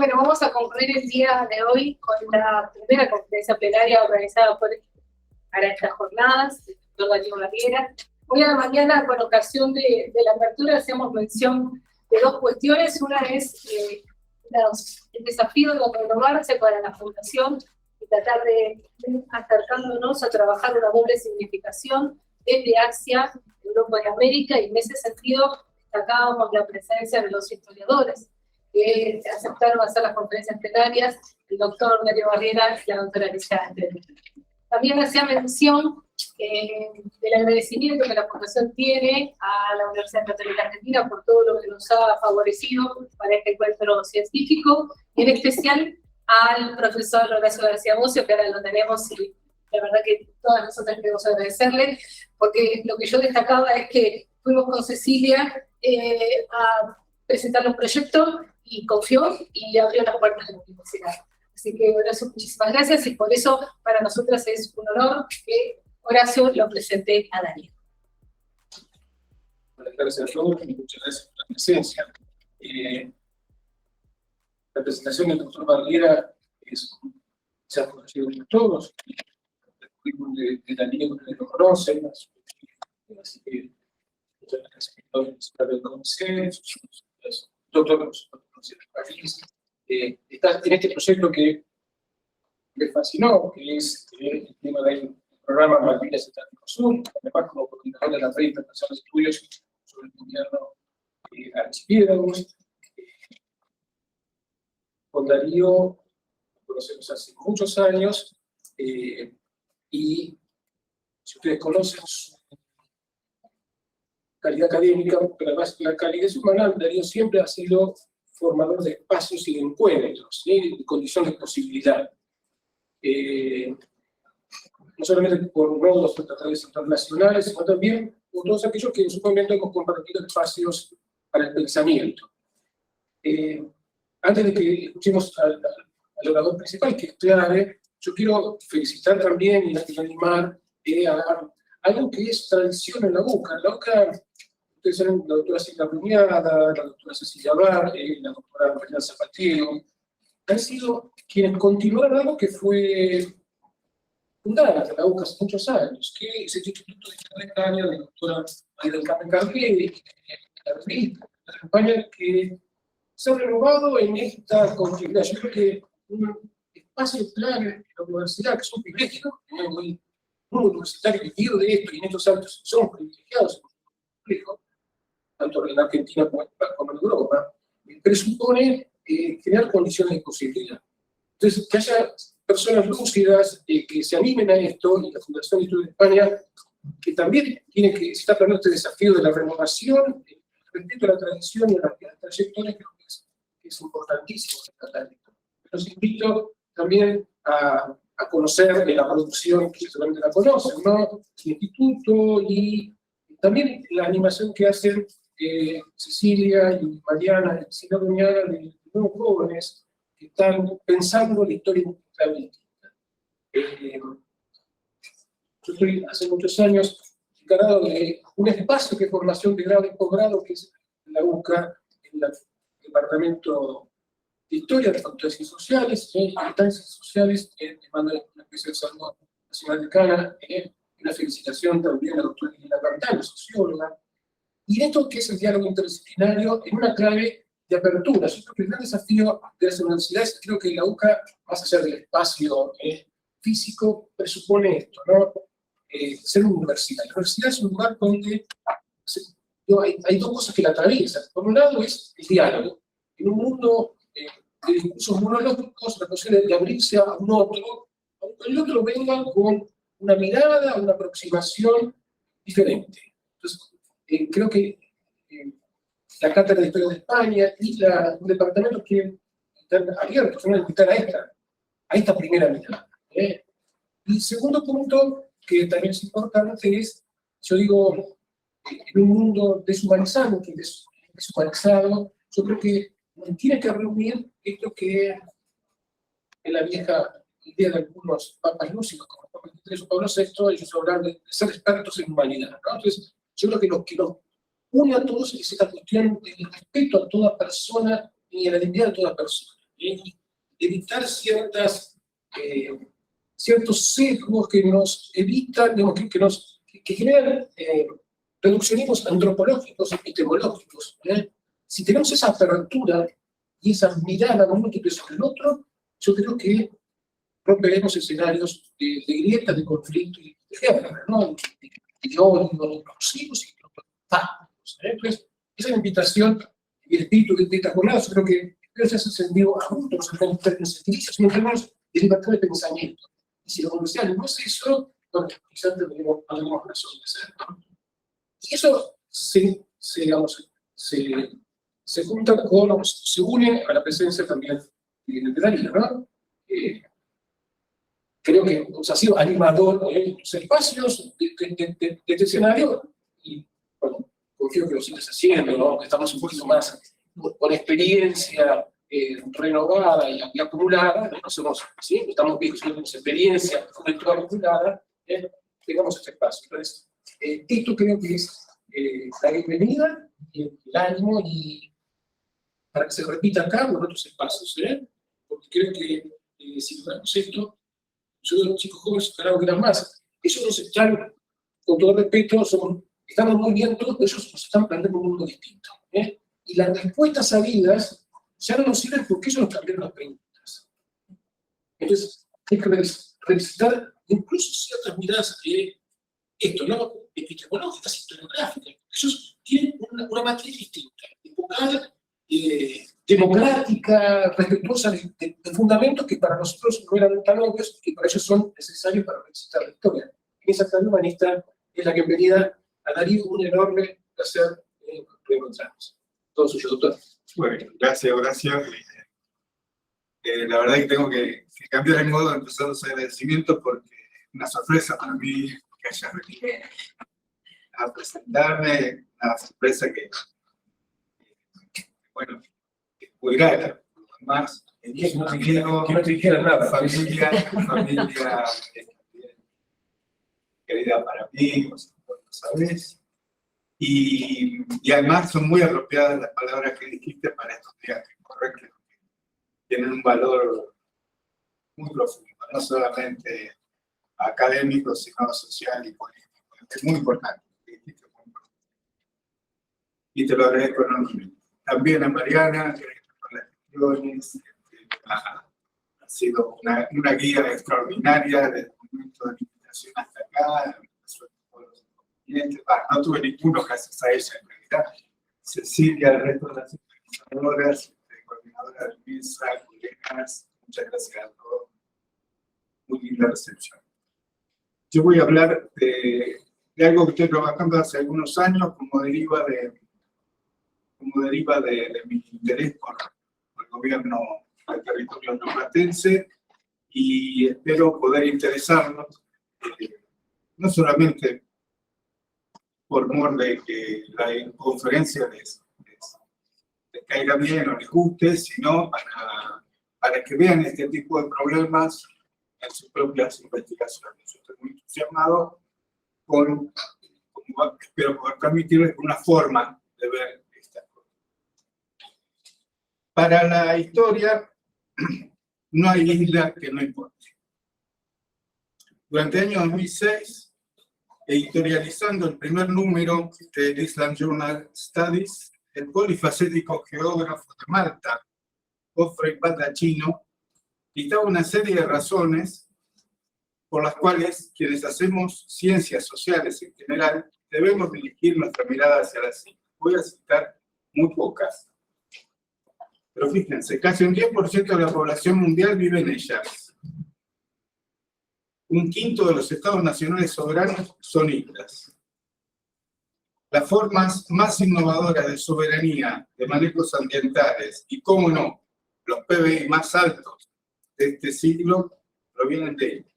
Bueno, vamos a concluir el día de hoy con la primera conferencia plenaria organizada para estas jornadas, el doctor Darío Barriera. Hoy a la mañana, con ocasión de la apertura, hacemos mención de dos cuestiones. Una es el desafío de renovarse para la Fundación y tratar de acercándonos a trabajar una doble significación desde Asia, Europa y América, y en ese sentido destacábamos la presencia de los historiadores que aceptaron hacer las conferencias plenarias, el doctor Darío Barriera y la doctora Alicia Antel. También hacía mención del agradecimiento que la Fundación tiene a la Universidad Católica Argentina por todo lo que nos ha favorecido para este encuentro científico, y en especial al profesor Horacio García Bocio, que ahora lo tenemos, y la verdad que todas nosotras queremos agradecerle, porque lo que yo destacaba es que fuimos con Cecilia a presentar los proyectos y confió y abrió las puertas de la universidad. Así que, Horacio, muchísimas gracias, y por eso para nosotras es un honor que Horacio lo presente a Darío. Buenas tardes a todos y muchas gracias por la presencia. La presentación del doctor Barriera se ha conocido por todos, el currículum de Darío que lo conocen, así que muchas gracias por el consenso, doctor París. Está en este proyecto que le fascinó, que es el tema del programa Malvinas Atlántico Sur, además como coordinador de la Red Internacional de Estudios sobre el gobierno archipiélagos. Con Darío lo conocemos hace muchos años, y si ustedes conocen su calidad académica, pero además la calidez humana, Darío siempre ha sido formador de espacios y de encuentros, de condiciones de posibilidad. No solamente por nodos tratadores internacionales, sino también por todos aquellos que en su momento hemos compartido espacios para el pensamiento. Antes de que escuchemos al orador principal, que es clave, yo quiero felicitar también y animar a algo que es tradición en la UCA. En la UCA, ustedes saben, la doctora Silvia Bruñada, la doctora Cecilia Bar, la doctora Mariana Zapatero, han sido quienes continuaron algo que fue fundada en la UCA hace muchos años, que es el Instituto de Internet de la doctora María del Carmen Carrier, la revista de España, que se ha renovado en esta continuidad. Yo creo que un espacio clave en la universidad, que es un privilegio, un universitario que vive de esto, y en estos ámbitos somos privilegiados, tanto en Argentina como en Europa, presupone crear condiciones de posibilidad. Entonces, que haya personas lúcidas que se animen a esto, y la Fundación de Estudios de España, que también tiene que, se está planteando este desafío de la renovación, respecto a la tradición y a la trayectoria, creo que es importantísimo. Los invito también a conocer la producción, que seguramente la conocen, ¿no? El instituto, y también la animación que hacen Cecilia y Mariana y Silvia Bruñada, de nuevos jóvenes que están pensando la historia de yo estoy hace muchos años encargado de un espacio de formación de grado y posgrado, que es la UCA, en el Departamento de Historia de Facultades y Sociales, y Ciencias Sociales, le mando una especial saludo nacional de Cana, una felicitación también a la doctora Elena Cantano, socióloga, y esto que es el diálogo interdisciplinario en una clave de apertura. Yo creo que el gran desafío de las universidades, creo que la UCA, más allá del espacio físico, presupone esto, ¿no? Ser una universidad. La universidad es un lugar donde hay dos cosas que la atraviesan. Por un lado es el diálogo. En un mundo de discursos monológicos, la posibilidad de abrirse a un otro, aunque el otro venga con una mirada, una aproximación diferente. Entonces, creo que la Cátedra de Historia de España y los departamentos que están abiertos, van a invitar a esta primera mirada. Y el segundo punto, que también es importante, es, yo digo, en un mundo deshumanizado, yo creo que tiene que reunir esto que en la vieja idea de algunos papas lúcidos, como Juan XXIII o Pablo VI, ellos hablan de ser expertos en humanidad, ¿no? Entonces, yo creo que lo que nos une a todos es esta cuestión del respeto a toda persona y a la dignidad de toda persona. y evitar ciertos sesgos que nos evitan, digamos, que generan reduccionismos antropológicos, epistemológicos. Si tenemos esa apertura y esa mirada múltiple sobre el otro, yo creo que romperemos escenarios de grieta, de conflicto y de guerra, ¿no? De odio, inclusivos y tácticos. Entonces, esa es la invitación y el espíritu de esta jornada. Yo creo que se ha encendido a muchos en servicios, en términos de libertad de pensamiento. Y si lo comercial no es eso, bueno, quizás tendremos razón de ser, ¿no? Y eso se junta con, se une a la presencia también de Darío, ¿no? Creo que ha sido animador en los espacios de este escenario, y bueno, confío que lo sigues haciendo, ¿no? Que estamos un poquito más con experiencia renovada y acumulada, no somos, ¿sí? Estamos viejos, tenemos experiencia, juventud acumulada, tengamos este espacio. Entonces, esto creo que es la bienvenida, el ánimo, y para que se repita acá o en otros espacios, porque creo que si logramos esto, yo de los chicos jóvenes esperaban que eran más. Ellos nos están, con todo respeto, estamos muy bien, todos ellos nos están planteando un mundo distinto. Y las respuestas sabidas ya no nos sirven porque ellos nos cambiaron las preguntas. Entonces, hay que revisitar incluso ciertas miradas de esto, ¿no? Epistemológicas, historiográficas. Ellos tienen una matriz distinta, epocal, democrática, respetuosa de fundamentos que para nosotros no eran tan obvios y que para ellos son necesarios para revisitar la historia. En esa clave humanista es la bienvenida a Darío, un enorme placer reencontrarnos. Todo suyo, doctor. Bueno, gracias. La verdad que tengo que cambiar el modo de empezar los agradecimientos porque es una sorpresa para mí que haya venido a presentarme, una sorpresa que bueno, muy grata. Además, que no te dijeran nada. Familia querida para mí, vos lo sabés. Y además son muy apropiadas las palabras que dijiste para estos días que corren, que tienen un valor muy profundo, no solamente académico, sino social y político. Es muy importante. Y te lo agradezco enormemente. También a Mariana, que con las gestiones, ha sido una guía extraordinaria desde el momento de la invitación hasta acá. No tuve ninguno gracias a ella en realidad. Cecilia, el resto de las organizadoras, coordinadoras de mesa, colegas, muchas gracias a todos. Muy linda recepción. Yo voy a hablar de algo que estoy trabajando hace algunos años como deriva de mi interés por el gobierno del territorio rioplatense, y espero poder interesarnos, no solamente por mor de que la conferencia les caiga bien o les guste, sino para que vean este tipo de problemas en sus propias investigaciones. Yo estoy muy entusiasmado espero poder transmitirles una forma de ver estas cosas. Para la historia, no hay isla que no importe. Durante el año 2006, editorializando el primer número del Island Journal Studies, el polifacético geógrafo de Malta, Godfrey Baldacchino, listaba una serie de razones por las cuales quienes hacemos ciencias sociales en general debemos dirigir nuestra mirada hacia las islas. Voy a citar muy pocas. Pero fíjense, casi un 10% de la población mundial vive en ellas. Un quinto de los estados nacionales soberanos son islas. Las formas más innovadoras de soberanía, de manejos ambientales y, cómo no, los PBI más altos de este siglo provienen de ellas.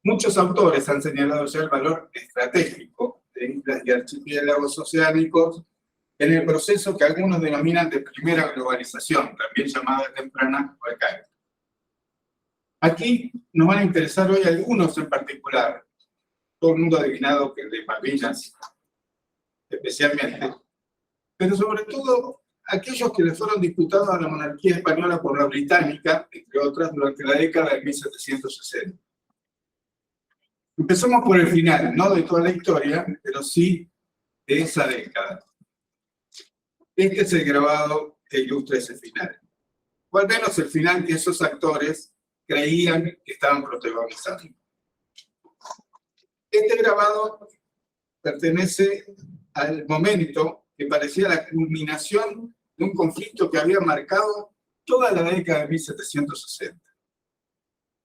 Muchos autores han señalado ya el valor estratégico de islas y archipiélagos oceánicos en el proceso que algunos denominan de primera globalización, también llamada temprana o arcaica. Aquí nos van a interesar hoy algunos en particular. Todo el mundo ha adivinado que el de Malvinas, especialmente. Pero sobre todo aquellos que le fueron disputados a la monarquía española por la británica, entre otras, durante la década de 1760. Empezamos por el final, no de toda la historia, pero sí de esa década. Este es el grabado que ilustra ese final. O al menos el final que esos actores creían que estaban protagonizando. Este grabado pertenece al momento que parecía la culminación de un conflicto que había marcado toda la década de 1760.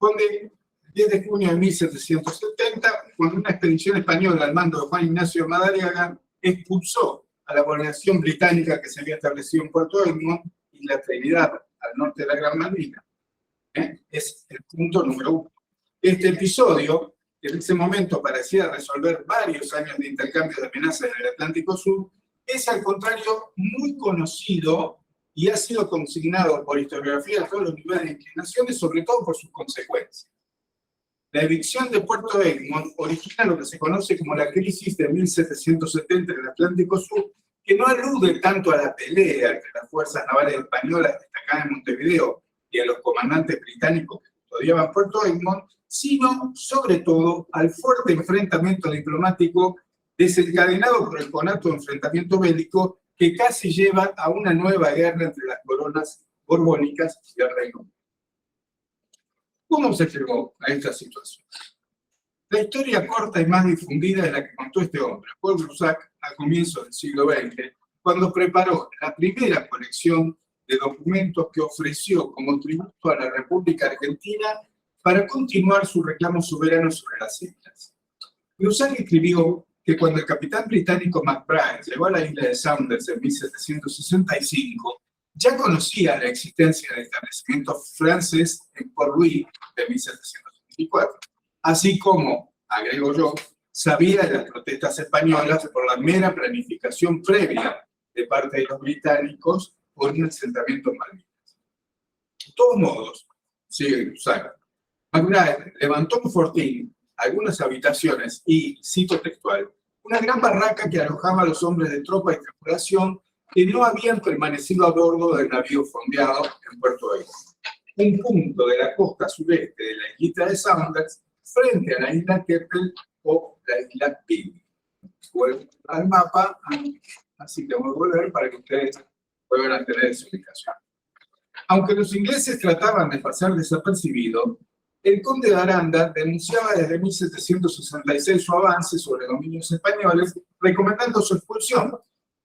Donde, el 10 de junio de 1770, cuando una expedición española al mando de Juan Ignacio Madariaga expulsó a la guarnición británica que se había establecido en Puerto Egmont y la Trinidad, al norte de la Gran Malvina. Es el punto número 1. Este episodio, que en ese momento parecía resolver varios años de intercambio de amenazas en el Atlántico Sur, es al contrario muy conocido y ha sido consignado por historiografía a todos los niveles de inclinaciones, sobre todo por sus consecuencias. La evicción de Puerto Egmont origina lo que se conoce como la crisis de 1770 en el Atlántico Sur, que no alude tanto a la pelea entre las fuerzas navales españolas destacadas en Montevideo y a los comandantes británicos que custodiaban Puerto Egmont, sino sobre todo al fuerte enfrentamiento diplomático desencadenado por el conato de enfrentamiento bélico que casi lleva a una nueva guerra entre las coronas borbónicas y el Reino Unido. ¿Cómo se llegó a esta situación? La historia corta y más difundida es la que contó este hombre, Paul Broussard, a comienzos del siglo XX, cuando preparó la primera colección de documentos que ofreció como tributo a la República Argentina para continuar su reclamo soberano sobre las islas. Broussard escribió que cuando el capitán británico McBride llegó a la isla de Saunders en 1765, ya conocía la existencia del establecimiento francés en Port Louis de 1724, así como, agrego yo, sabía de las protestas españolas por la mera planificación previa de parte de los británicos por un asentamiento en Malvinas. De todos modos, sigue Broussard, McBride levantó un fortín, algunas habitaciones y, cito textual, una gran barraca que alojaba a los hombres de tropa y tripulación que no habían permanecido a bordo del navío fondeado en Puerto Egmont, un punto de la costa sureste de la islita de Saunders frente a la isla Keppel o la isla Pig. Vuelvo al mapa, así que voy a volver para que ustedes puedan tener su ubicación. Aunque los ingleses trataban de pasar desapercibido, el conde de Aranda denunciaba desde 1766 su avance sobre dominios españoles, recomendando su expulsión,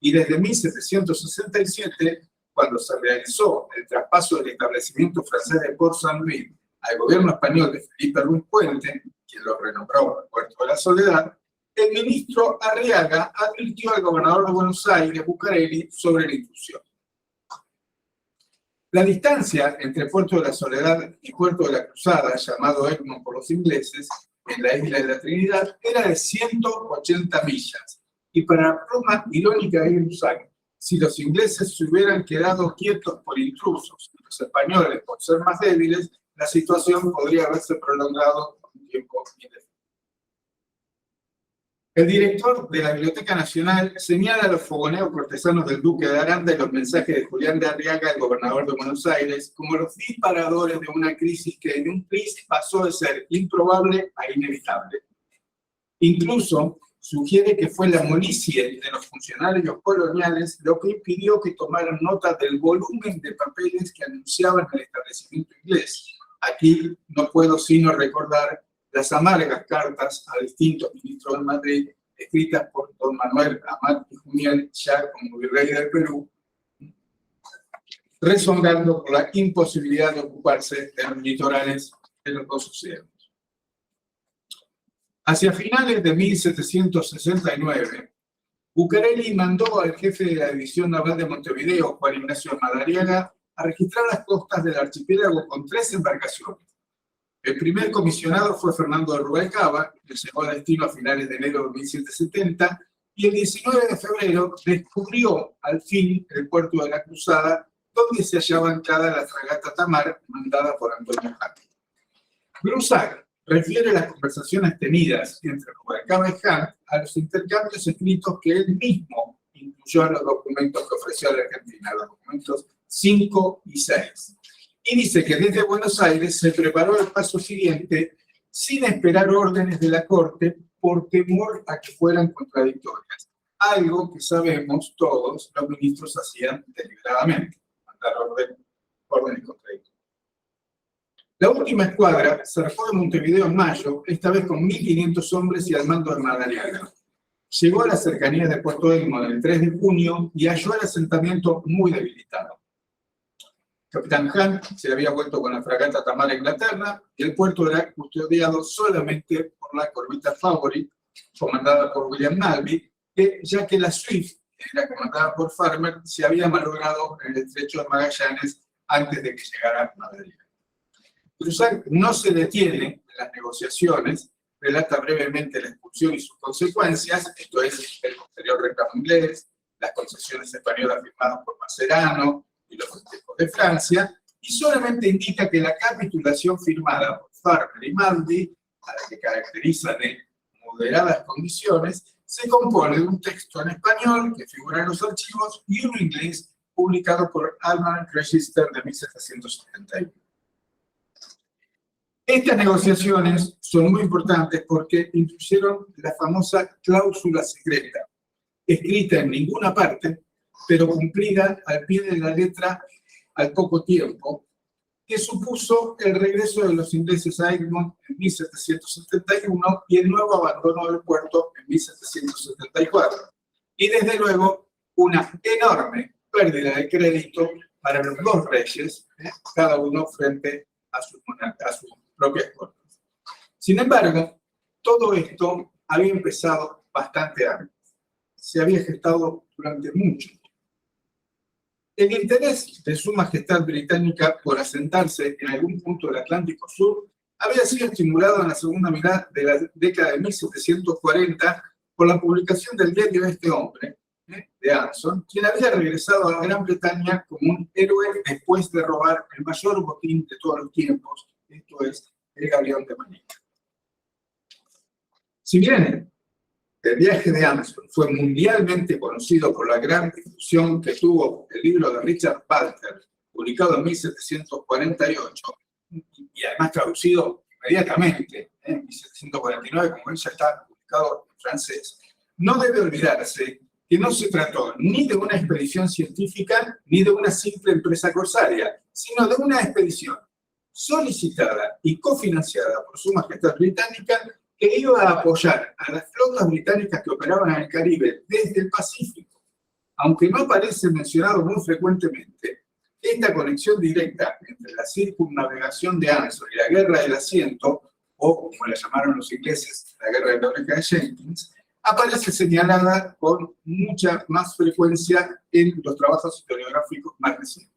y desde 1767, cuando se realizó el traspaso del establecimiento francés de Port Saint-Louis al gobierno español de Felipe Ruiz Puente, quien lo renombró el Puerto de la Soledad, el ministro Arriaga advirtió al gobernador de Buenos Aires, Bucareli, sobre la intrusión. La distancia entre Puerto de la Soledad y Puerto de la Cruzada, llamado Egmont por los ingleses, en la isla de la Trinidad, era de 180 millas. Y para broma irónica de Broussard, si los ingleses se hubieran quedado quietos por intrusos y los españoles por ser más débiles, la situación podría haberse prolongado por un tiempo indefinido. El director de la Biblioteca Nacional señala a los fogoneos cortesanos del Duque de Aranda y los mensajes de Julián de Arriaga, el gobernador de Buenos Aires, como los disparadores de una crisis que en un tris pasó de ser improbable a inevitable. Incluso sugiere que fue la molicie de los funcionarios coloniales lo que impidió que tomaran nota del volumen de papeles que anunciaban el establecimiento inglés. Aquí no puedo sino recordar las amargas cartas a distintos ministros de Madrid, escritas por don Manuel Amat y Juniel, ya como virrey del Perú, rezongando por la imposibilidad de ocuparse de los litorales de los dos océanos. Hacia finales de 1769, Bucareli mandó al jefe de la División Naval de Montevideo, Juan Ignacio Madariaga, a registrar las costas del archipiélago con 3 embarcaciones. El primer comisionado fue Fernando de Rubalcaba, que llegó a destino a finales de enero de 1770, y el 19 de febrero descubrió al fin el puerto de la Cruzada, donde se hallaba anclada la fragata Tamar, mandada por Antonio Hunt. Broussard refiere las conversaciones tenidas entre Rubalcaba y Hunt a los intercambios escritos que él mismo incluyó los documentos que ofreció a la Argentina, los documentos 5 y 6. Y dice que desde Buenos Aires se preparó el paso siguiente sin esperar órdenes de la Corte por temor a que fueran contradictorias. Algo que sabemos todos los ministros hacían deliberadamente, mandar órdenes contradictorias. La última escuadra zarpó de Montevideo en mayo, esta vez con 1.500 hombres y al mando de Madariaga. Llegó a las cercanías de Puerto Egmont el 3 de junio y halló el asentamiento muy debilitado. Capitán Hunt se había vuelto con la fragata Tamar a Inglaterra y el puerto era custodiado solamente por la corbeta Favorite, comandada por William Nalby, ya que la Swift, que era comandada por Farmer, se había malogrado en el estrecho de Magallanes antes de que llegara Madrid. Cruzar no se detiene en las negociaciones, relata brevemente la expulsión y sus consecuencias, esto es, el posterior reclamo inglés, las concesiones españolas firmadas por Macerano y los festejos de Francia, y solamente indica que la capitulación firmada por Farmer y Malby, a la que caracteriza de moderadas condiciones, se compone de un texto en español que figura en los archivos y uno inglés publicado por Almanac Register de 1771. Estas negociaciones son muy importantes porque incluyeron la famosa cláusula secreta, escrita en ninguna parte, pero cumplida al pie de la letra al poco tiempo, que supuso el regreso de los ingleses a Egmont en 1771 y el nuevo abandono del puerto en 1774. Y desde luego, una enorme pérdida de crédito para los dos reyes, cada uno frente a sus propias cortes. Sin embargo, todo esto había empezado bastante antes. Se había gestado durante mucho tiempo. El interés de Su Majestad Británica por asentarse en algún punto del Atlántico Sur había sido estimulado en la segunda mitad de la década de 1740 por la publicación del diario de este hombre, de Anson, quien había regresado a Gran Bretaña como un héroe después de robar el mayor botín de todos los tiempos, esto es, el galeón de Manica. Si bien el viaje de Anson fue mundialmente conocido por la gran difusión que tuvo el libro de Richard Balter, publicado en 1748, y además traducido inmediatamente, en 1749, como él ya está publicado en francés, no debe olvidarse que no se trató ni de una expedición científica ni de una simple empresa corsaria, sino de una expedición solicitada y cofinanciada por Su Majestad Británica que iba a apoyar a las flotas británicas que operaban en el Caribe desde el Pacífico. Aunque no aparece mencionado muy frecuentemente, esta conexión directa entre la circunnavegación de Anson y la Guerra del Asiento, o como la llamaron los ingleses, la Guerra de la Oreja de Jenkins, aparece señalada con mucha más frecuencia en los trabajos historiográficos más recientes.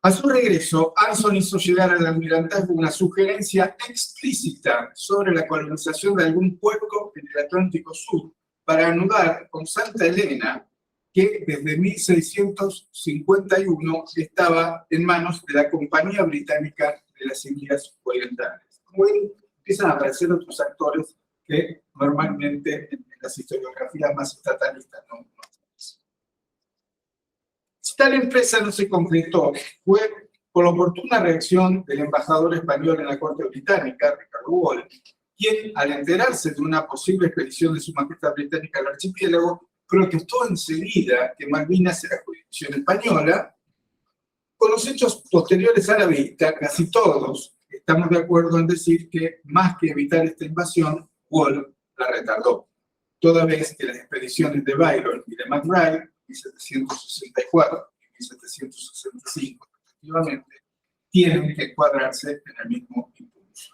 A su regreso, Anson hizo llegar al almirantazgo una sugerencia explícita sobre la colonización de algún puerto en el Atlántico Sur para anudar con Santa Elena, que desde 1651 estaba en manos de la Compañía Británica de las Indias Orientales. Como ven, empiezan a aparecer otros actores que normalmente en las historiografías más estatalistas no. Si tal empresa no se concretó, fue por la oportuna reacción del embajador español en la corte británica, Ricardo Wall, quien, al enterarse de una posible expedición de Su Majestad Británica al archipiélago, protestó enseguida que Malvinas era jurisdicción española. Con los hechos posteriores a la vista, casi todos estamos de acuerdo en decir que, más que evitar esta invasión, Wall la retardó, toda vez que las expediciones de Byron y de McBride, 1764 y 1765, respectivamente, tienen que encuadrarse en el mismo impulso.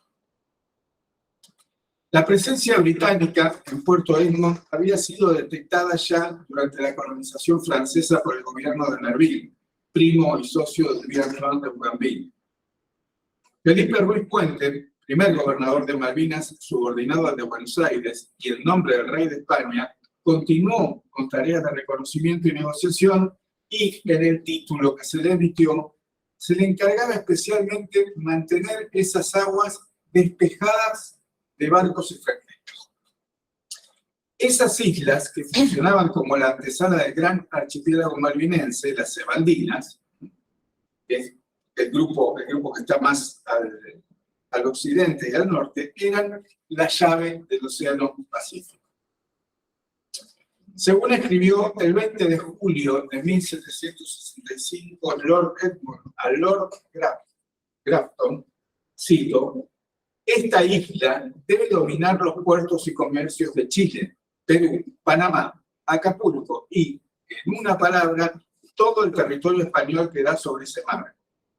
La presencia británica en Puerto Egmont había sido detectada ya durante la colonización francesa por el gobierno de Nerville, primo y socio del Vicealmirante de Bougainville. Felipe Ruiz Puente, primer gobernador de Malvinas, subordinado al de Buenos Aires, y en nombre del rey de España, continuó con tareas de reconocimiento y negociación, y en el título que se le emitió, se le encargaba especialmente mantener esas aguas despejadas de barcos extranjeros. Esas islas, que funcionaban como la antesala del gran archipiélago malvinense, las Cebaldinas, que es el grupo que está más al occidente y al norte, eran la llave del Océano Pacífico. Según escribió el 20 de julio de 1765 Lord Edmund a Lord Grafton, cito, esta isla debe dominar los puertos y comercios de Chile, Perú, Panamá, Acapulco y, en una palabra, todo el territorio español que da sobre ese mar.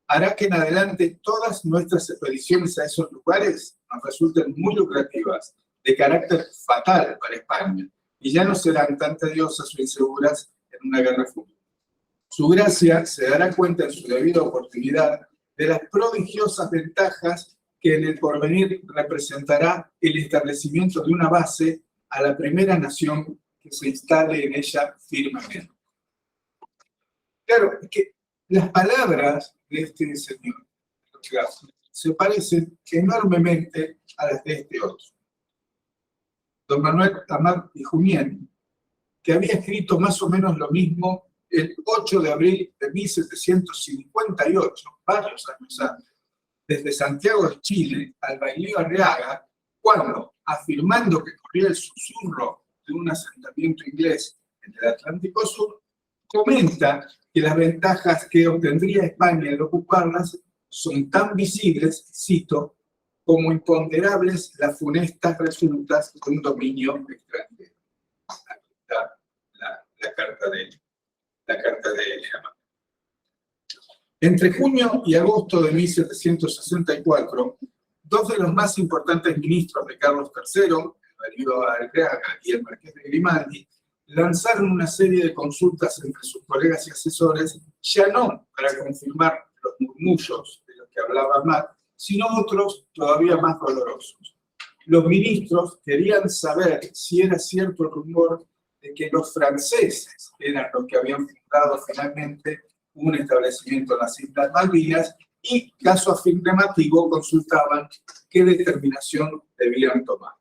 Hará que en adelante todas nuestras expediciones a esos lugares nos resulten muy lucrativas, de carácter fatal para España, y ya no serán tan tediosas o inseguras en una guerra futura. Su gracia se dará cuenta en su debida oportunidad de las prodigiosas ventajas que en el porvenir representará el establecimiento de una base a la primera nación que se instale en ella firmemente. Claro, que las palabras de este señor se parecen enormemente a las de este otro. Don Manuel Amat y Jumién, que había escrito más o menos lo mismo el 8 de abril de 1758, varios años antes, desde Santiago de Chile al Bailío Arriaga, cuando, afirmando que corría el susurro de un asentamiento inglés en el Atlántico Sur, comenta que las ventajas que obtendría España al ocuparlas son tan visibles, cito, como imponderables las funestas resultas de un dominio extranjero. Aquí está la carta de Amat. Entre junio y agosto de 1764, dos de los más importantes ministros de Carlos III, el Bailío Arriaga y el Marqués de Grimaldi, lanzaron una serie de consultas entre sus colegas y asesores, ya no para confirmar los murmullos de los que hablaba Amat, sino otros todavía más dolorosos. Los ministros querían saber si era cierto el rumor de que los franceses eran los que habían fundado finalmente un establecimiento en las Islas Malvinas y, caso afirmativo, consultaban qué determinación debían tomar.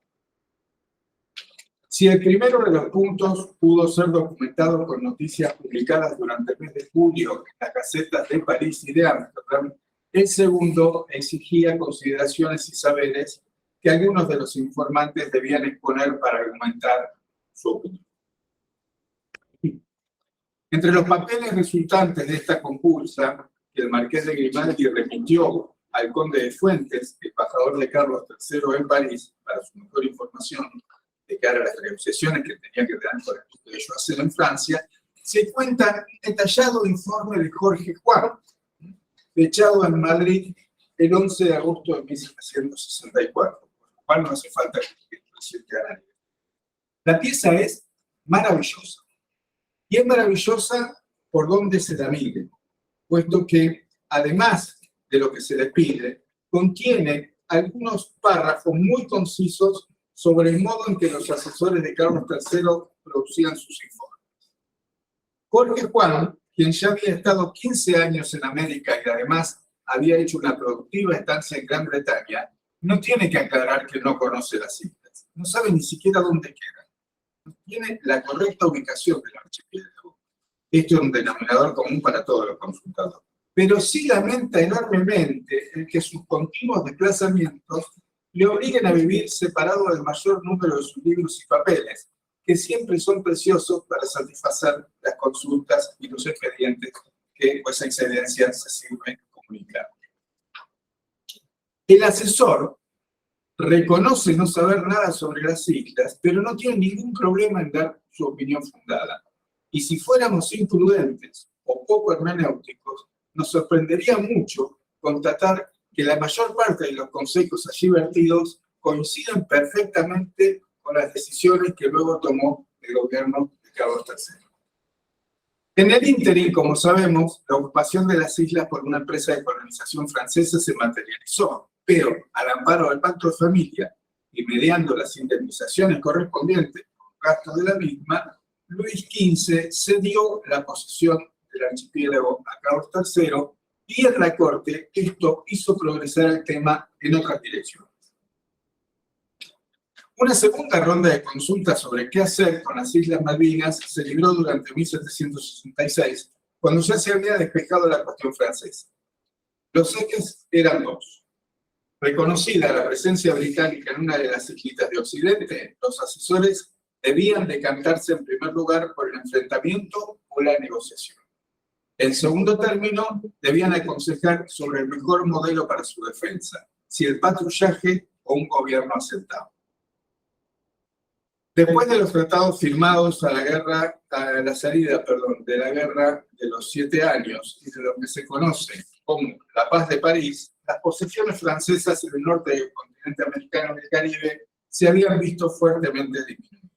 Si el primero de los puntos pudo ser documentado con noticias publicadas durante el mes de julio en las gacetas de París y de Ámsterdam, el segundo exigía consideraciones y saberes que algunos de los informantes debían exponer para argumentar su opinión. Entre los papeles resultantes de esta compulsa, que el Marqués de Grimaldi remitió al conde de Fuentes, embajador de Carlos III en París, para su mejor información de cara a las negociaciones que tenía que dar con el duque de Choiseul en Francia, se cuenta un detallado informe de Jorge Juan, fechado en Madrid el 11 de agosto de 1764, por lo cual no hace falta que presente a nadie. La pieza es maravillosa, y es maravillosa por donde se la mire, puesto que, además de lo que se le pide, contiene algunos párrafos muy concisos sobre el modo en que los asesores de Carlos III producían sus informes. Jorge Juan, quien ya había estado 15 años en América y además había hecho una productiva estancia en Gran Bretaña, no tiene que aclarar que no conoce las islas. No sabe ni siquiera dónde quedan. No tiene la correcta ubicación del archipiélago. Esto es un denominador común para todos los consultadores. Pero sí lamenta enormemente el que sus continuos desplazamientos le obliguen a vivir separado del mayor número de sus libros y papeles, que siempre son preciosos para satisfacer las consultas y los expedientes que esa excelencia se sirve comunicar. El asesor reconoce no saber nada sobre las islas, pero no tiene ningún problema en dar su opinión fundada. Y si fuéramos imprudentes o poco hermenéuticos, nos sorprendería mucho constatar que la mayor parte de los consejos allí vertidos coinciden perfectamente con las decisiones que luego tomó el gobierno de Carlos III. En el ínterin, como sabemos, la ocupación de las islas por una empresa de colonización francesa se materializó, pero al amparo del Pacto de Familia y mediando las indemnizaciones correspondientes con gastos de la misma, Luis XV cedió la posesión del archipiélago a Carlos III y en la corte esto hizo progresar el tema en otras direcciones. Una segunda ronda de consultas sobre qué hacer con las Islas Malvinas se libró durante 1766, cuando ya se había despejado la cuestión francesa. Los ejes eran dos. Reconocida la presencia británica en una de las islitas de Occidente, los asesores debían decantarse en primer lugar por el enfrentamiento o la negociación. En segundo término, debían aconsejar sobre el mejor modelo para su defensa, si el patrullaje o un gobierno aceptado. Después de los tratados firmados a la salida de la guerra de los 7 años y de lo que se conoce como la Paz de París, las posesiones francesas en el norte del continente americano y el Caribe se habían visto fuertemente disminuidas.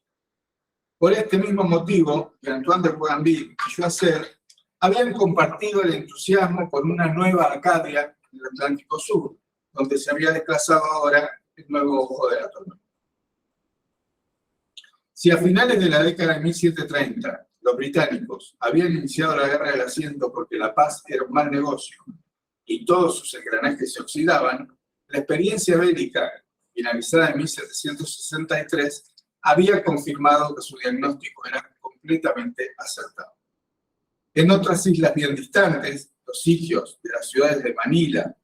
Por este mismo motivo, Antoine de Bougainville y Choiseul habían compartido el entusiasmo por una nueva Acadia en el Atlántico Sur, donde se había desplazado ahora el nuevo ojo de la tormenta. Si a finales de la década de 1730 los británicos habían iniciado la guerra del asiento porque la paz era un mal negocio y todos sus engranajes se oxidaban, la experiencia bélica finalizada en 1763 había confirmado que su diagnóstico era completamente acertado. En otras islas bien distantes, los sitios de las ciudades de Manila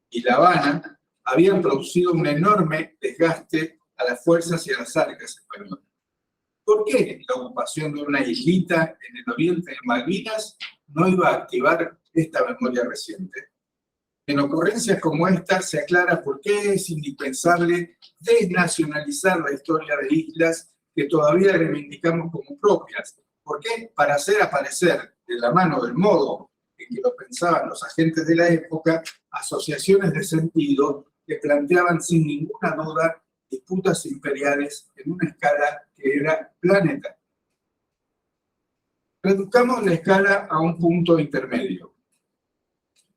y La Habana habían producido un enorme desgaste a las fuerzas y a las arcas españolas. ¿Por qué la ocupación de una islita en el oriente de Malvinas no iba a activar esta memoria reciente? En ocurrencias como esta se aclara por qué es indispensable desnacionalizar la historia de islas que todavía reivindicamos como propias. ¿Por qué? Para hacer aparecer, de la mano del modo en que lo pensaban los agentes de la época, asociaciones de sentido que planteaban sin ninguna duda disputas imperiales en una escala que era planetaria. Reduzcamos la escala a un punto intermedio.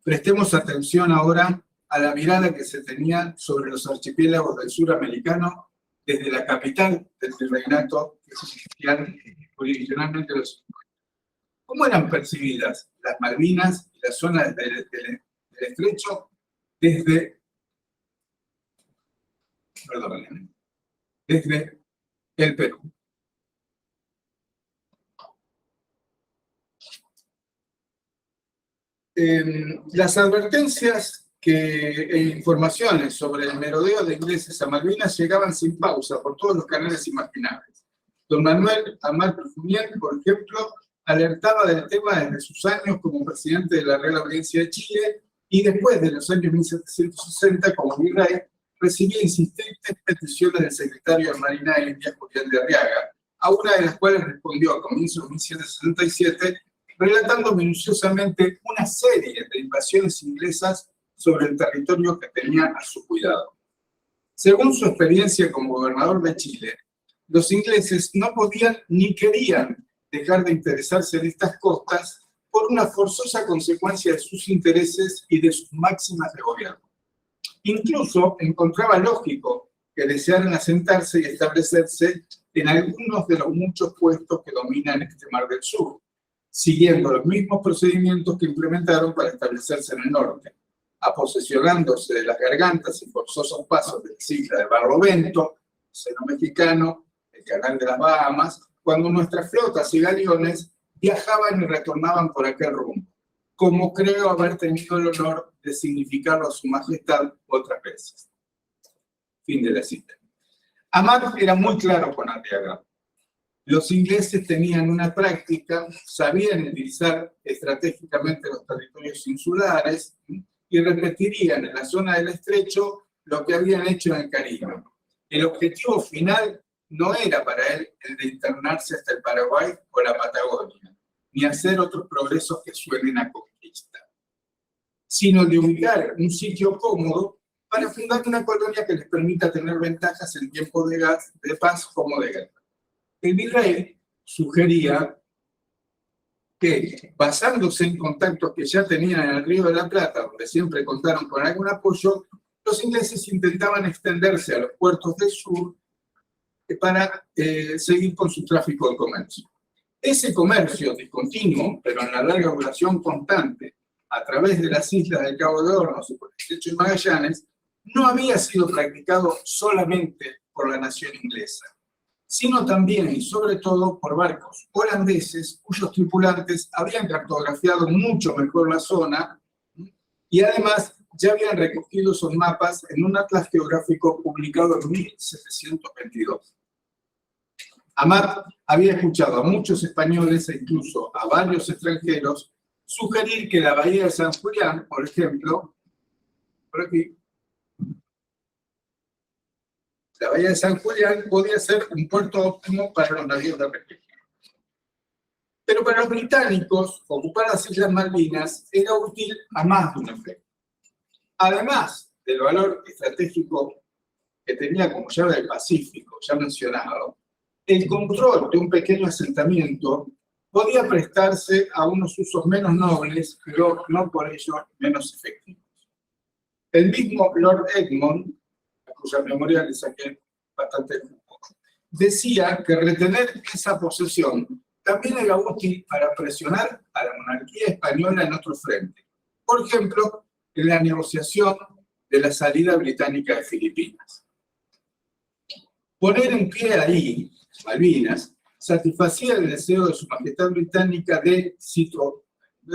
Prestemos atención ahora a la mirada que se tenía sobre los archipiélagos del sur americano desde la capital del virreinato que existían originalmente los. ¿Cómo eran percibidas las Malvinas y la zona del estrecho desde el Perú? Las advertencias e informaciones sobre el merodeo de ingleses a Malvinas llegaban sin pausa por todos los canales imaginables. Don Manuel Amal Perfumier, por ejemplo, alertaba del tema desde sus años como presidente de la Real Audiencia de Chile y después de los años 1760 como virrey, recibía insistentes peticiones del secretario de Marina de Indias, Julián de Arriaga, a una de las cuales respondió a comienzos de 1767, relatando minuciosamente una serie de invasiones inglesas sobre el territorio que tenía a su cuidado. Según su experiencia como gobernador de Chile, los ingleses no podían ni querían dejar de interesarse en estas costas por una forzosa consecuencia de sus intereses y de sus máximas de gobierno. Incluso encontraba lógico que desearan asentarse y establecerse en algunos de los muchos puestos que dominan este Mar del Sur, siguiendo los mismos procedimientos que implementaron para establecerse en el norte, aposesionándose de las gargantas y forzosos pasos de las islas de Barlovento, el Seno Mexicano, el Canal de las Bahamas, cuando nuestras flotas y galeones viajaban y retornaban por aquel rumbo, como creo haber tenido el honor de significarlo a su majestad otras veces. Fin de la cita. Amat era muy claro con Arriaga. Los ingleses tenían una práctica, sabían utilizar estratégicamente los territorios insulares y repetirían en la zona del estrecho lo que habían hecho en el Caribe. El objetivo final no era para él el de internarse hasta el Paraguay o la Patagonia, ni hacer otros progresos que suenen a conquista, sino el de ubicar un sitio cómodo para fundar una colonia que les permita tener ventajas en tiempos de paz como de guerra. El virrey sugería que, basándose en contactos que ya tenían en el Río de la Plata, donde siempre contaron con algún apoyo, los ingleses intentaban extenderse a los puertos del sur para seguir con su tráfico de comercio. Ese comercio discontinuo, pero en la larga duración constante, a través de las islas del Cabo de Hornos y por el estrecho de Magallanes, no había sido practicado solamente por la nación inglesa, sino también y sobre todo por barcos holandeses cuyos tripulantes habían cartografiado mucho mejor la zona y además ya habían recogido esos mapas en un atlas geográfico publicado en 1722. Amat había escuchado a muchos españoles e incluso a varios extranjeros sugerir que la bahía de San Julián, por ejemplo, por aquí, la bahía de San Julián podía ser un puerto óptimo para los navíos de refugio. Pero para los británicos, ocupar las Islas Malvinas era útil a más de un efecto. Además del valor estratégico que tenía como llave del Pacífico, ya mencionado, el control de un pequeño asentamiento podía prestarse a unos usos menos nobles, pero no por ello menos efectivos. El mismo Lord Egmont, a cuya memoria le saqué bastante jugo, decía que retener esa posesión también era útil para presionar a la monarquía española en otro frente. Por ejemplo, en la negociación de la salida británica de Filipinas. Poner en pie ahí, Malvinas, satisfacía el deseo de su majestad británica de, cito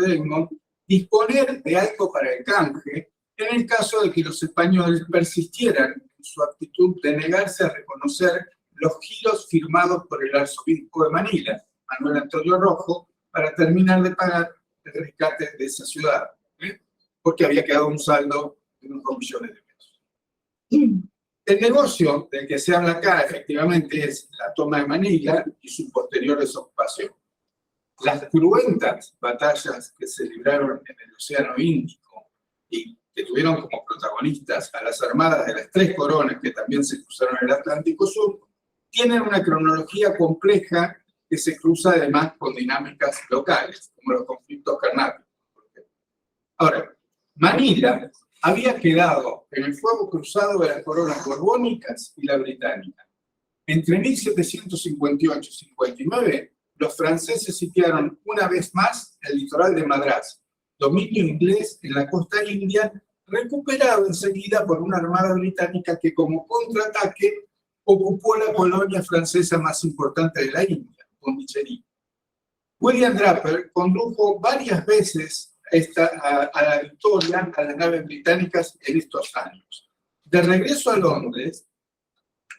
Egmont, disponer de algo para el canje en el caso de que los españoles persistieran en su actitud de negarse a reconocer los giros firmados por el arzobispo de Manila, Manuel Antonio Rojo, para terminar de pagar el rescate de esa ciudad, porque había quedado un saldo de unos 2 millones de pesos. El negocio del que se habla acá, efectivamente, es la toma de Manila y su posterior desocupación. Las cruentas batallas que se libraron en el Océano Índico y que tuvieron como protagonistas a las armadas de las 3 coronas que también se cruzaron en el Atlántico Sur, tienen una cronología compleja que se cruza además con dinámicas locales, como los conflictos carnáticos. Ahora, Manila había quedado en el fuego cruzado de las coronas borbónicas y la británica. Entre 1758 y 59, los franceses sitiaron una vez más el litoral de Madrás, dominio inglés en la costa india, recuperado enseguida por una armada británica que como contraataque ocupó la colonia francesa más importante de la India, Pondicherry. William Draper condujo varias veces a la victoria a las naves británicas en estos años. De regreso a Londres,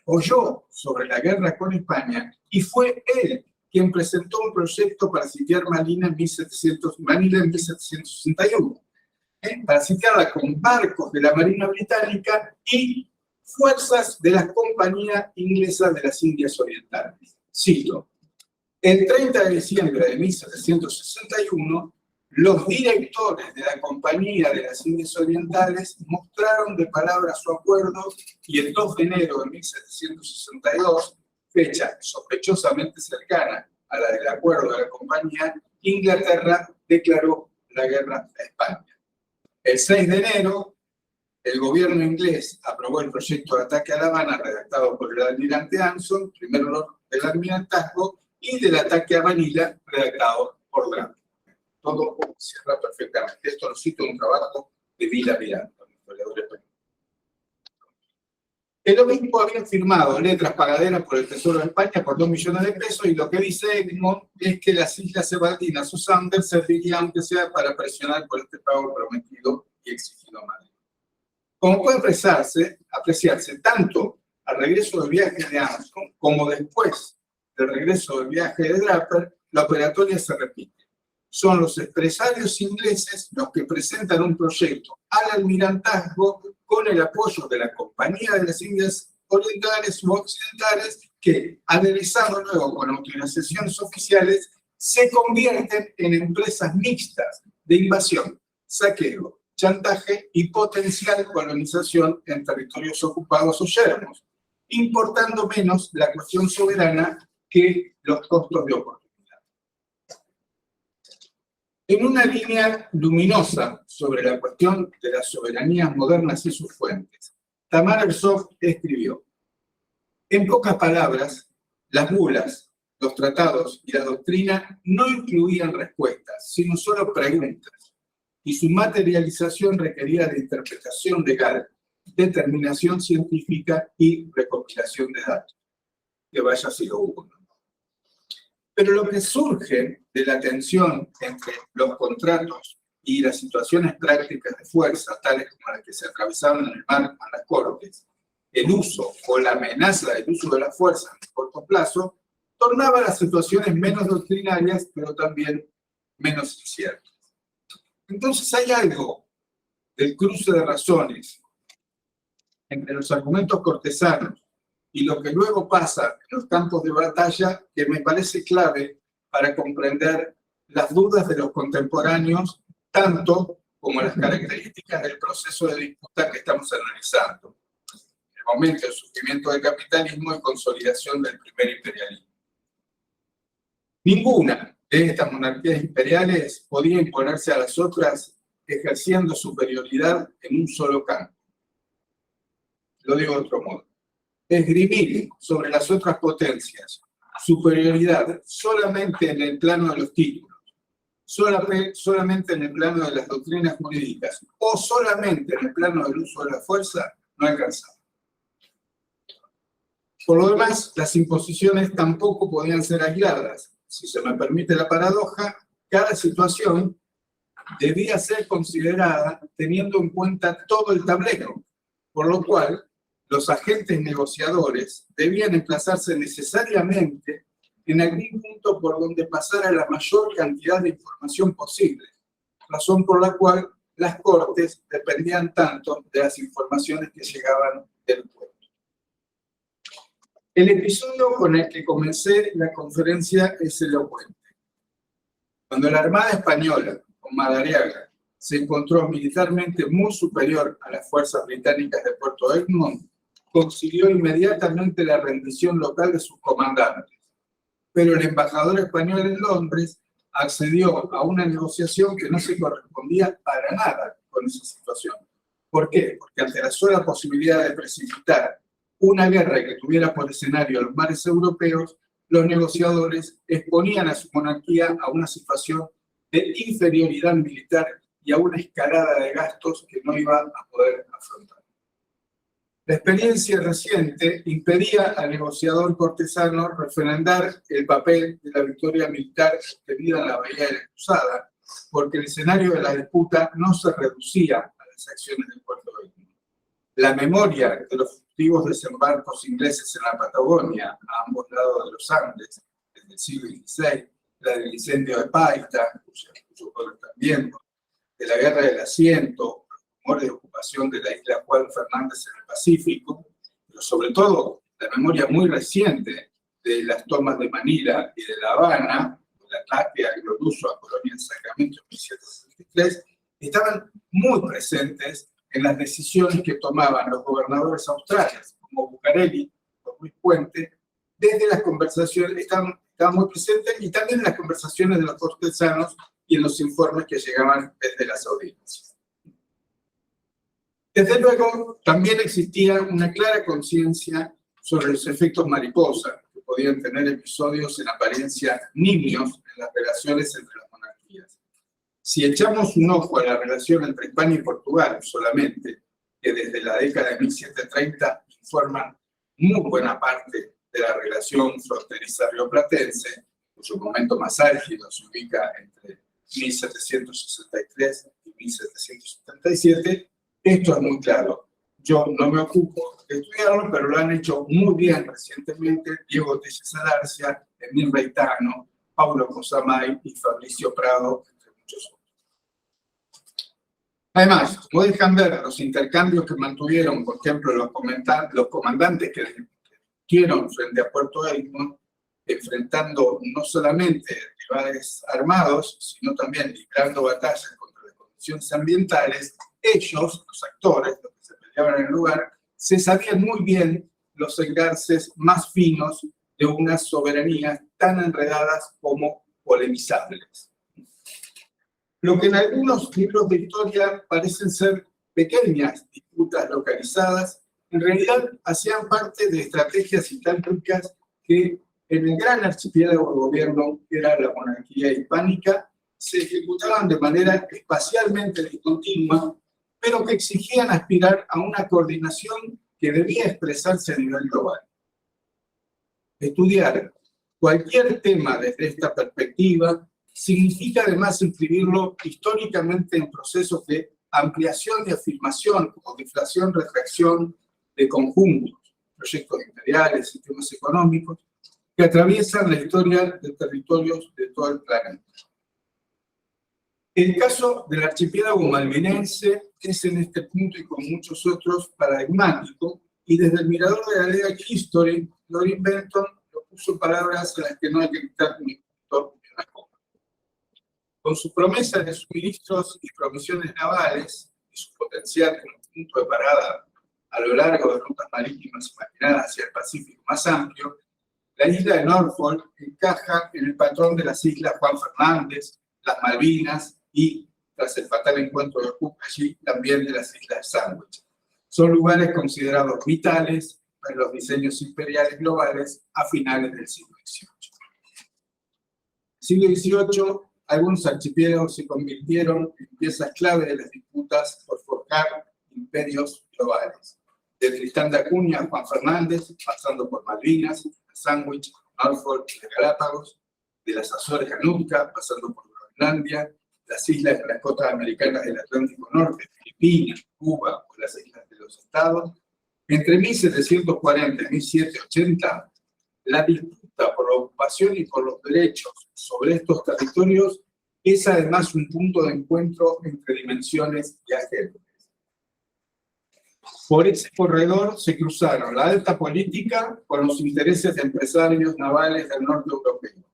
oyó sobre la guerra con España y fue él quien presentó un proyecto para sitiar Manila en 1761, para sitiarla con barcos de la Marina Británica y fuerzas de la Compañía Inglesa de las Indias Orientales. Cito: el 30 de diciembre de 1761, los directores de la Compañía de las Indias Orientales mostraron de palabra su acuerdo y el 2 de enero de 1762, fecha sospechosamente cercana a la del acuerdo de la Compañía, Inglaterra declaró la guerra a España. El 6 de enero, el gobierno inglés aprobó el proyecto de ataque a La Habana redactado por el almirante Anson, primero del almirantazgo, y del ataque a Manila redactado por Draper. Todo cierra perfectamente. Esto lo cito en un trabajo de Vila Miranda, un historiador español. El obispo había firmado letras pagaderas por el Tesoro de España por 2 millones de pesos y lo que dice Egmont es que las Islas Evaldinas o Sanders servirían aunque sea para presionar por este pago prometido y exigido a Madrid. Como puede apreciarse tanto al regreso del viaje de Anson como después del regreso del viaje de Draper, la operatoria se repite. Son los empresarios ingleses los que presentan un proyecto al almirantazgo con el apoyo de la Compañía de las Indias Orientales u Occidentales que, aderezado luego con autorizaciones oficiales, se convierten en empresas mixtas de invasión, saqueo, chantaje y potencial colonización en territorios ocupados o yermos, importando menos la cuestión soberana que los costos de oportunidad. En una línea luminosa sobre la cuestión de las soberanías modernas y sus fuentes, Tamar Ersov escribió: en pocas palabras, las bulas, los tratados y la doctrina no incluían respuestas, sino solo preguntas, y su materialización requería de interpretación legal determinación científica y recopilación de datos, que vaya si lo hubo. Pero lo que surge de la tensión entre los contratos y las situaciones prácticas de fuerza, tales como las que se atravesaban en el marco de las Cortes, el uso o la amenaza del uso de la fuerza en corto plazo, tornaba las situaciones menos doctrinarias, pero también menos inciertas. Entonces hay algo del cruce de razones entre los argumentos cortesanos y lo que luego pasa en los campos de batalla que me parece clave para comprender las dudas de los contemporáneos, tanto como las características del proceso de disputa que estamos analizando, el momento del surgimiento del capitalismo y consolidación del primer imperialismo. Ninguna de estas monarquías imperiales podía imponerse a las otras ejerciendo superioridad en un solo campo. Lo digo de otro modo. Esgrimir sobre las otras potencias superioridad solamente en el plano de los títulos, solamente en el plano de las doctrinas jurídicas o solamente en el plano del uso de la fuerza, no alcanzaba. Por lo demás, las imposiciones tampoco podían ser aisladas. Si se me permite la paradoja, cada situación debía ser considerada teniendo en cuenta todo el tablero, por lo cual los agentes negociadores debían emplazarse necesariamente en algún punto por donde pasara la mayor cantidad de información posible, razón por la cual las cortes dependían tanto de las informaciones que llegaban del pueblo. El episodio con el que comencé la conferencia es elocuente. Cuando la Armada Española, con Madariaga, se encontró militarmente muy superior a las fuerzas británicas de Puerto Egmont, consiguió inmediatamente la rendición local de sus comandantes. Pero el embajador español en Londres accedió a una negociación que no se correspondía para nada con esa situación. ¿Por qué? Porque ante la sola posibilidad de precipitar una guerra que tuviera por escenario los mares europeos, los negociadores exponían a su monarquía a una situación de inferioridad militar y a una escalada de gastos que no iban a poder afrontar. La experiencia reciente impedía al negociador cortesano refrendar el papel de la victoria militar obtenida en la Bahía de la Cruzada, porque el escenario de la disputa no se reducía a las acciones del Puerto Egmont. La memoria de los furtivos desembarcos ingleses en la Patagonia, a ambos lados de los Andes, desde el siglo XVI, la del incendio de Paita, cuyo poder también, de la guerra del asiento, rumores de ocupación de la isla Juan Fernández en el Pacífico, pero sobre todo la memoria muy reciente de las tomas de Manila y de La Habana, el ataque glorioso a Colonia del Sacramento en 1763, estaban muy presentes en las decisiones que tomaban los gobernadores australes, como Bucareli o Ruiz Puente, desde las conversaciones, estaban muy presentes, y también en las conversaciones de los cortesanos y en los informes que llegaban desde las audiencias. Desde luego, también existía una clara conciencia sobre los efectos mariposa, que podían tener episodios en apariencia nimios en las relaciones entre las monarquías. Si echamos un ojo a la relación entre España y Portugal solamente, que desde la década de 1730 informan muy buena parte de la relación fronteriza rioplatense, cuyo momento más álgido se ubica entre 1763 y 1777, esto es muy claro. Yo no me ocupo de estudiarlo, pero lo han hecho muy bien recientemente Diego Tellez Alarcia, Emil Reitano, Paulo Cosamay y Fabricio Prado, entre muchos otros. Además, como dejan ver, los intercambios que mantuvieron, por ejemplo, los comandantes que discutieron frente a Puerto Egmont, enfrentando no solamente rivales armados, sino también librando batallas contra las condiciones ambientales, ellos, los actores, los que se peleaban en el lugar, se sabían muy bien los engarces más finos de unas soberanías tan enredadas como polemizables. Lo que en algunos libros de historia parecen ser pequeñas disputas localizadas, en realidad hacían parte de estrategias y tácticas que en el gran archipiélago de gobierno que era la monarquía hispánica se ejecutaban de manera espacialmente discontinua pero que exigían aspirar a una coordinación que debía expresarse a nivel global. Estudiar cualquier tema desde esta perspectiva significa además inscribirlo históricamente en procesos de ampliación y afirmación o deflación, retracción de conjuntos, proyectos imperiales, sistemas económicos, que atraviesan la historia de territorios de todo el planeta. El caso del archipiélago malvinense es en este punto y con muchos otros paradigmático, y desde el mirador de la Legal History, Lorin Benton lo puso en palabras a las que no hay que quitar ni punto ni una coma. Con su promesa de suministros y provisiones navales y su potencial como punto de parada a lo largo de rutas marítimas imaginadas hacia el Pacífico más amplio, la isla de Norfolk encaja en el patrón de las islas Juan Fernández, las Malvinas y, tras el fatal encuentro de Cook allí, también de las islas Sandwich. Son lugares considerados vitales para los diseños imperiales globales a finales del siglo XVIII. En el siglo XVIII, algunos archipiélagos se convirtieron en piezas clave de las disputas por forjar imperios globales. De Tristán de Acuña a Juan Fernández, pasando por Malvinas, Sandwich, Norfolk y las Galápagos, de las Azores a Nootka, pasando por Groenlandia, las islas de las costas americanas del Atlántico Norte, Filipinas, Cuba o las islas de los Estados. Entre 1740 y 1780, la disputa por la ocupación y por los derechos sobre estos territorios es además un punto de encuentro entre dimensiones y agentes. Por ese corredor se cruzaron la alta política con los intereses de empresarios navales del norte europeo,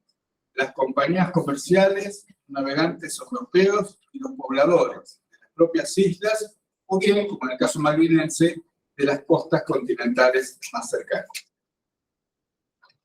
las compañías comerciales, navegantes europeos y los pobladores de las propias islas, o bien, como en el caso malvinense, de las costas continentales más cercanas.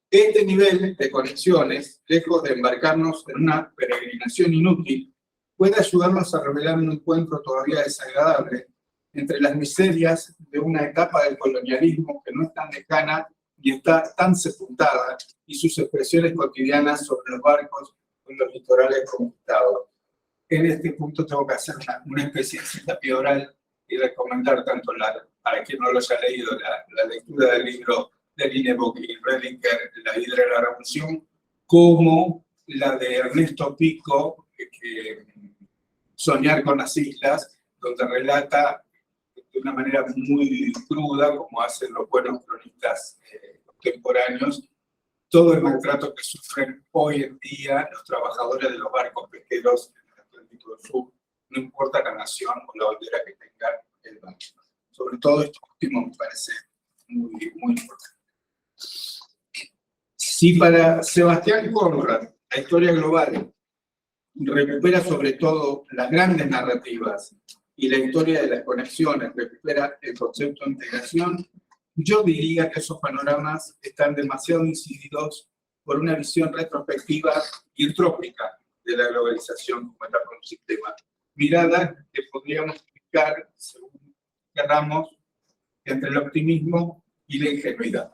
Este nivel de conexiones, lejos de embarcarnos en una peregrinación inútil, puede ayudarnos a revelar un encuentro todavía desagradable entre las miserias de una etapa del colonialismo que no es tan lejana y está tan sepultada, y sus expresiones cotidianas sobre los barcos en los litorales conquistados. En este punto tengo que hacer una especie de cita oral y recomendar tanto para quien no lo haya leído, la lectura del libro de Lindbergh y Rediker, La Hidra de la Revolución, como la de Ernesto Pico, Soñar con las Islas, donde relata de una manera muy cruda, como hacen los buenos cronistas contemporáneos, todo el maltrato que sufren hoy en día los trabajadores de los barcos pesqueros en el Atlántico del Sur, no importa la nación o la bandera que tenga el barco. Sobre todo esto último me parece muy, muy importante. Si para Sebastián Conrad la historia global recupera sobre todo las grandes narrativas y la historia de las conexiones recupera el concepto de integración, yo diría que esos panoramas están demasiado incididos por una visión retrospectiva y entrópica de la globalización como etapa de un sistema. Mirada que podríamos explicar, según querramos, entre el optimismo y la ingenuidad.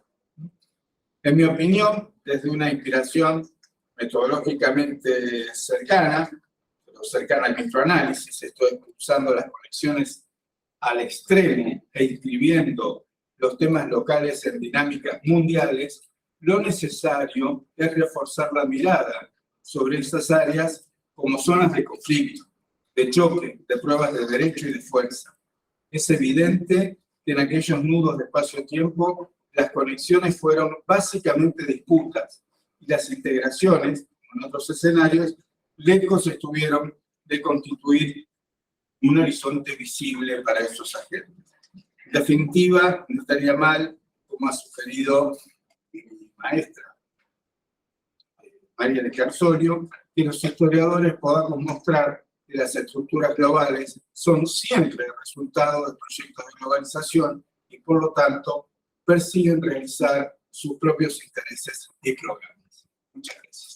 En mi opinión, desde una inspiración metodológicamente cercana, pero cercana al microanálisis, estoy usando las conexiones al extremo e inscribiendo los temas locales en dinámicas mundiales, lo necesario es reforzar la mirada sobre estas áreas como zonas de conflicto, de choque, de pruebas de derecho y de fuerza. Es evidente que en aquellos nudos de espacio-tiempo las conexiones fueron básicamente disputas y las integraciones, como en otros escenarios, lejos estuvieron de constituir un horizonte visible para esos agentes. En definitiva, no estaría mal, como ha sugerido mi maestra María de Carsolio, que los historiadores podamos mostrar que las estructuras globales son siempre el resultado de proyectos de globalización y, por lo tanto, persiguen realizar sus propios intereses y programas. Muchas gracias.